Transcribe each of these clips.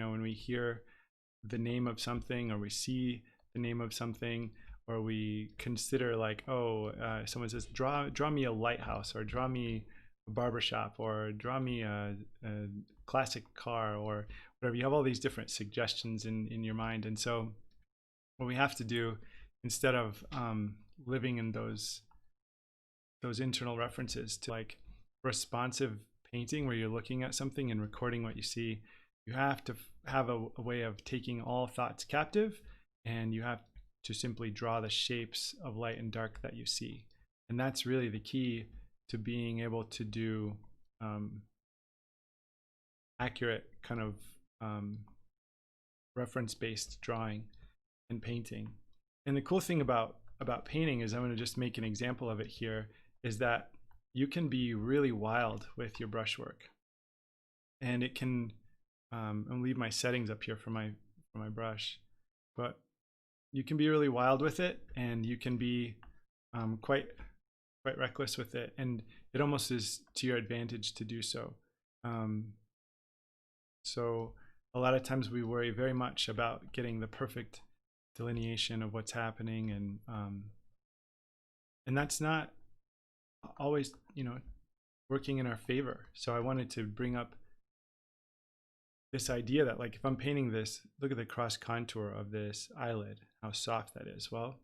know, when we hear the name of something, or we see the name of something, or we consider like, oh, someone says, draw me a lighthouse, or draw me a barbershop, or draw me a classic car, or whatever. You have all these different suggestions in your mind. And so what we have to do, instead of living in those internal references, to like responsive painting where you're looking at something and recording what you see, you have to have a way of taking all thoughts captive, and you have to simply draw the shapes of light and dark that you see. And that's really the key to being able to do accurate kind of reference-based drawing and painting. And the cool thing about painting is, I'm going to just make an example of it here, is that you can be really wild with your brushwork. And it can, I'll leave my settings up here for my brush, but you can be really wild with it, and you can be quite reckless with it, and it almost is to your advantage to do so. So a lot of times we worry very much about getting the perfect delineation of what's happening, and that's not always, you know, working in our favor. So I wanted to bring up this idea that, like, if I'm painting this, look at the cross contour of this eyelid, how soft that is. Well,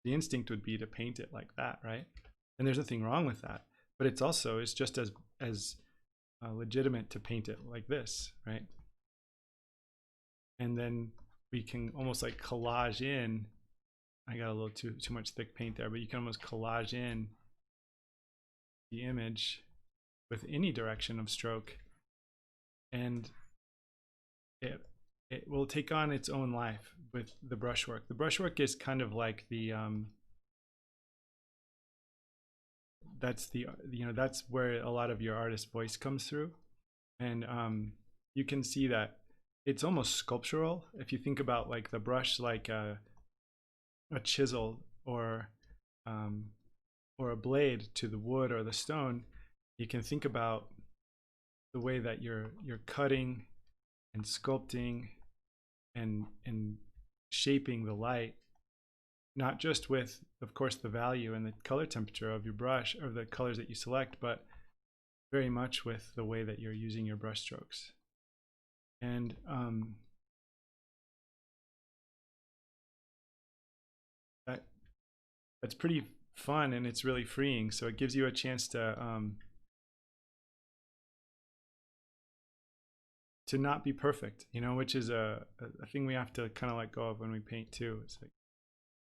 the instinct would be to paint it like that, right? And there's nothing wrong with that, but it's just as legitimate to paint it like this, right? And then we can almost like collage in, I got a little too much thick paint there, but you can almost collage in the image with any direction of stroke, and it will take on its own life with the brushwork. The brushwork is kind of like the that's where a lot of your artist voice comes through. And you can see that it's almost sculptural if you think about like the brush like a chisel or a blade to the wood or the stone. You can think about the way that you're cutting and sculpting and shaping the light, not just with, of course, the value and the color temperature of your brush or the colors that you select, but very much with the way that you're using your brush strokes. And that's pretty fun, and it's really freeing. So it gives you a chance to not be perfect, you know, which is a thing we have to kind of let go of when we paint too. It's like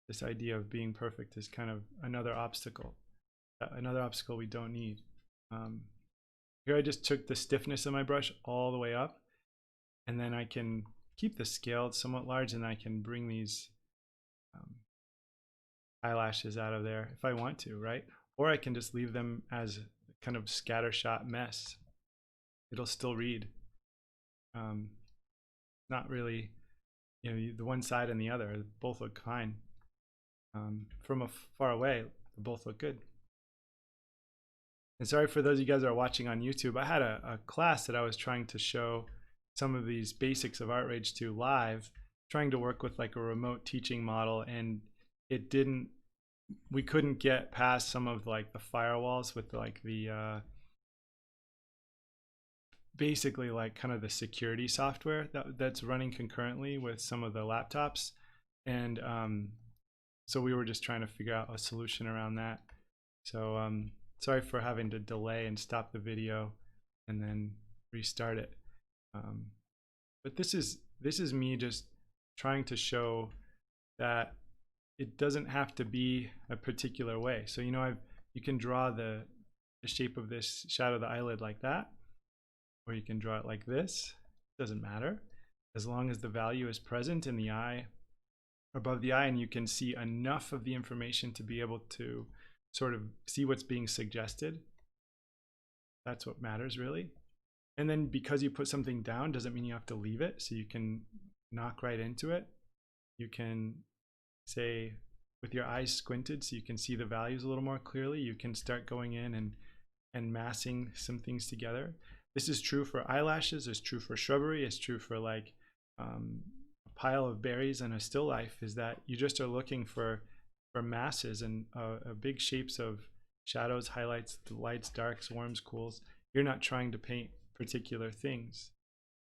this idea of being perfect is kind of another obstacle we don't need. Here I just took the stiffness of my brush all the way up, and then I can keep the scale somewhat large, and I can bring these eyelashes out of there if I want to, right? Or I can just leave them as kind of scattershot mess. It'll still read. Not really, you know, the one side and the other both look fine. From far away, they both look good. And sorry for those of you guys that are watching on YouTube. I had a class that I was trying to show some of these basics of Art Rage 2 live, trying to work with like a remote teaching model, and we couldn't get past some of like the firewalls with like the basically like kind of the security software that's running concurrently with some of the laptops. And so we were just trying to figure out a solution around that. So sorry for having to delay and stop the video and then restart it. But this is me just trying to show that it doesn't have to be a particular way. So, you know, you can draw the shape of this shadow of the eyelid like that, or you can draw it like this. It doesn't matter, as long as the value is present in the eye, above the eye, and you can see enough of the information to be able to sort of see what's being suggested. That's what matters, really. And then because you put something down doesn't mean you have to leave it, so you can knock right into it. You can say, with your eyes squinted so you can see the values a little more clearly, you can start going in and massing some things together. This is true for eyelashes, it's true for shrubbery, it's true for like a pile of berries and a still life, is that you just are looking for masses and big shapes of shadows, highlights, lights, darks, warms, cools. You're not trying to paint particular things.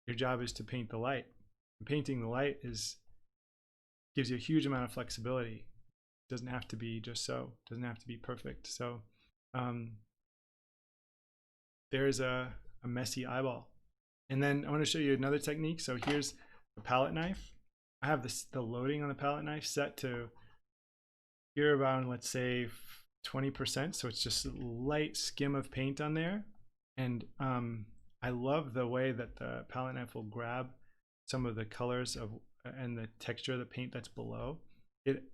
Your job is to paint the light. And painting the light gives you a huge amount of flexibility. It doesn't have to be just so. It doesn't have to be perfect. So there's a messy eyeball. And then I want to show you another technique. So here's the palette knife. I have the loading on the palette knife set to here around, let's say 20%. So it's just a light skim of paint on there. And I love the way that the palette knife will grab some of the colors and the texture of the paint that's below.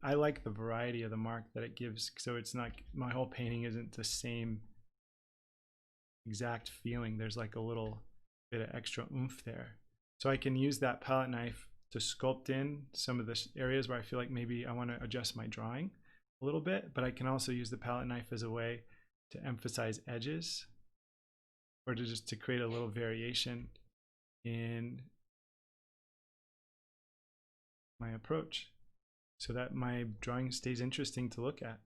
I like the variety of the mark that it gives. So it's not, my whole painting isn't the same exact feeling. There's like a little bit of extra oomph there. So I can use that palette knife to sculpt in some of the areas where I feel like maybe I want to adjust my drawing a little bit, but I can also use the palette knife as a way to emphasize edges or to create a little variation in my approach so that my drawing stays interesting to look at.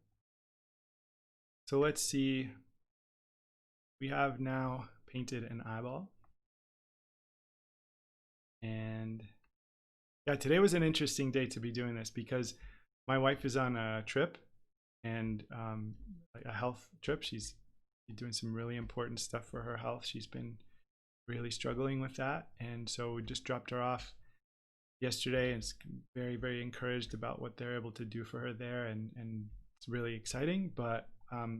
So let's see, we have now painted an eyeball. And yeah, today was an interesting day to be doing this because my wife is on a trip, and a health trip. She's doing some really important stuff for her health. She's been really struggling with that, and so we just dropped her off yesterday, and it's very, very encouraged about what they're able to do for her there, and it's really exciting. But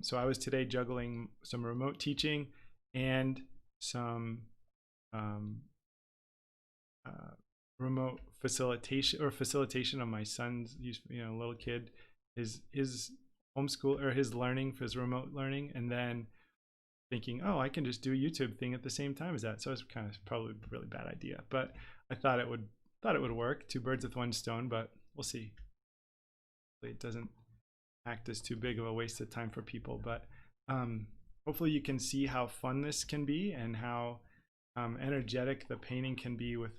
so I was today juggling some remote teaching and some remote facilitation of my son's, little kid, his homeschool or his learning for his remote learning, and then thinking, oh, I can just do a YouTube thing at the same time as that. So it's kind of probably a really bad idea, but I thought it would work. Two birds with one stone, but we'll see. It doesn't act as too big of a waste of time for people, but hopefully you can see how fun this can be and how energetic the painting can be with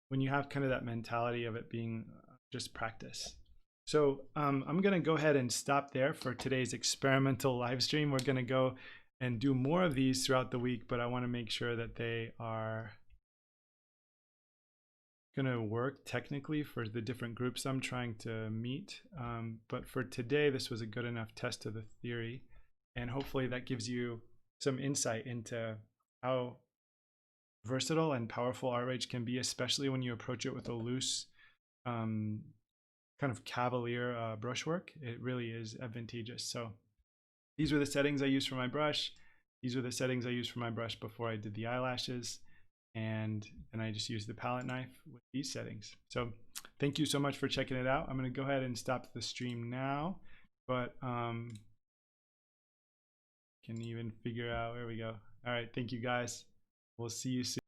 when you have kind of that mentality of it being just practice. So I'm going to go ahead and stop there for today's experimental live stream. We're going to go and do more of these throughout the week, but I want to make sure that they are going to work technically for the different groups I'm trying to meet. But for today, this was a good enough test of the theory, and hopefully that gives you some insight into how versatile and powerful art rage can be, especially when you approach it with a loose kind of cavalier brushwork. It really is advantageous. So these were the settings I used for my brush. These were the settings I used for my brush before I did the eyelashes, and then I just used the palette knife with these settings. So thank you so much for checking it out. I'm going to go ahead and stop the stream now, but can even figure out, there we go. All right, thank you guys. We'll see you soon.